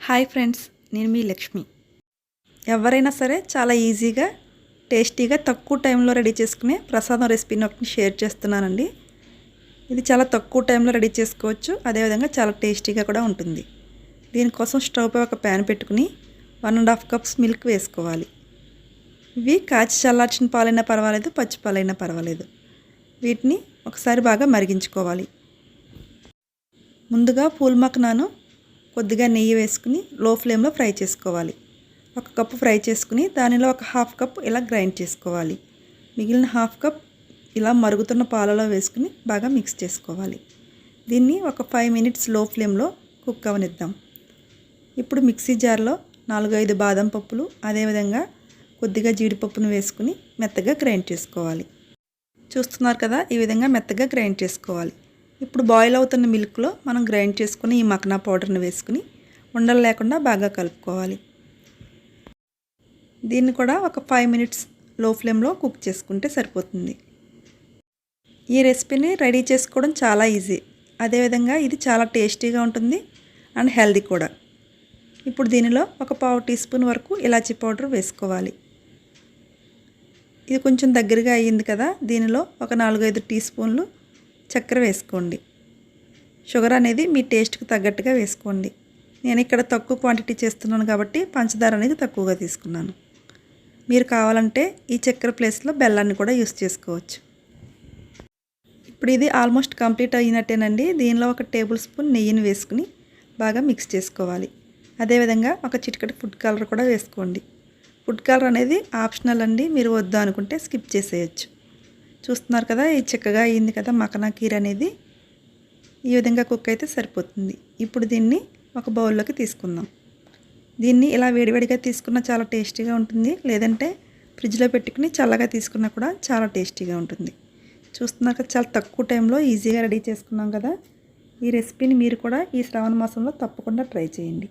Hi friends, నేను మీ లక్ష్మి. ఎవరైనా సరే చాలా ఈజీగా టేస్టీగా తక్కువ టైంలో రెడీ చేసుకునే ప్రసాదం రెసిపీని ఒకటి షేర్ చేస్తున్నానండి. ఇది చాలా తక్కువ టైంలో రెడీ చేసుకోవచ్చు, అదేవిధంగా చాలా టేస్టీగా కూడా ఉంటుంది. దీనికోసం స్టవ్ పై ఒక ప్యాన్ పెట్టుకుని 1.5 కప్స్ మిల్క్ వేసుకోవాలి. ఇవి కాచి చల్లార్చిన పాలైనా పర్వాలేదు, పచ్చి పాలైనా పర్వాలేదు. వీటిని ఒకసారి బాగా మరిగించుకోవాలి. ముందుగా పూల్ మఖనాను కొద్దిగా నెయ్యి వేసుకుని లో ఫ్లేమ్లో ఫ్రై చేసుకోవాలి. 1 కప్పు ఫ్రై చేసుకుని దానిలో ఒక 1/2 కప్ ఇలా గ్రైండ్ చేసుకోవాలి. మిగిలిన 1/2 కప్ ఇలా మరుగుతున్న పాలలో వేసుకుని బాగా మిక్స్ చేసుకోవాలి. దీన్ని ఒక 5 మినిట్స్ లో ఫ్లేమ్లో కుక్ అవనిద్దాం. ఇప్పుడు మిక్సీ జార్లో 4-5 బాదం పప్పులు, అదేవిధంగా కొద్దిగా జీడిపప్పును వేసుకుని మెత్తగా గ్రైండ్ చేసుకోవాలి. చూస్తున్నారు కదా, ఈ విధంగా మెత్తగా గ్రైండ్ చేసుకోవాలి. ఇప్పుడు బాయిల్ అవుతున్న మిల్క్లో మనం గ్రైండ్ చేసుకుని ఈ మఖనా పౌడర్ని వేసుకుని ఉండలు లేకుండా బాగా కలుపుకోవాలి. దీన్ని కూడా ఒక 5 మినిట్స్ లో ఫ్లేమ్లో కుక్ చేసుకుంటే సరిపోతుంది. ఈ రెసిపీని రెడీ చేసుకోవడం చాలా ఈజీ, అదేవిధంగా ఇది చాలా టేస్టీగా ఉంటుంది అండ్ హెల్దీ కూడా. ఇప్పుడు దీనిలో ఒక 1/2 టీ స్పూన్ వరకు ఇలాచీ పౌడర్ వేసుకోవాలి. ఇది కొంచెం దగ్గరగా అయ్యింది కదా, దీనిలో ఒక 4-5 టీ స్పూన్లు చక్కెర వేసుకోండి. షుగర్ అనేది మీ టేస్ట్కి తగ్గట్టుగా వేసుకోండి. నేను ఇక్కడ తక్కువ క్వాంటిటీ చేస్తున్నాను కాబట్టి పంచదార అనేది తక్కువగా తీసుకున్నాను. మీరు కావాలంటే ఈ చక్కెర ప్లేస్లో బెల్లాన్ని కూడా యూస్ చేసుకోవచ్చు. ఇప్పుడు ఇది ఆల్మోస్ట్ కంప్లీట్ అయినట్టేనండి. దీనిలో ఒక టేబుల్ స్పూన్ నెయ్యిని వేసుకుని బాగా మిక్స్ చేసుకోవాలి. అదేవిధంగా ఒక చిటికెడు ఫుడ్ కలర్ కూడా వేసుకోండి. ఫుడ్ కలర్ అనేది ఆప్షనల్ అండి, మీరు వద్దు అనుకుంటే స్కిప్ చేసేయచ్చు. చూస్తున్నారు కదా, ఇది చక్కగా అయ్యింది కదా మఖనా ఖీర్ అనేది. ఈ విధంగా కుక్ అయితే సరిపోతుంది. ఇప్పుడు దీన్ని ఒక బౌల్లోకి తీసుకుందాం. దీన్ని ఇలా వేడివేడిగా తీసుకున్నా చాలా టేస్టీగా ఉంటుంది, లేదంటే ఫ్రిడ్జ్లో పెట్టుకుని చల్లగా తీసుకున్నా కూడా చాలా టేస్టీగా ఉంటుంది. చూస్తున్నారు కదా, చాలా తక్కువ టైంలో ఈజీగా రెడీ చేసుకున్నాం కదా. ఈ రెసిపీని మీరు కూడా ఈ శ్రావణ మాసంలో తప్పకుండా ట్రై చేయండి.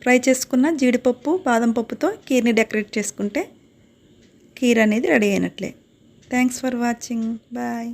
ఫ్రై చేసుకున్న జీడిపప్పు, బాదం పప్పుతో ఖీర్ని డెకరేట్ చేసుకుంటే ఖీర్ అనేది ready అయినట్లే. Thanks for watching. Bye.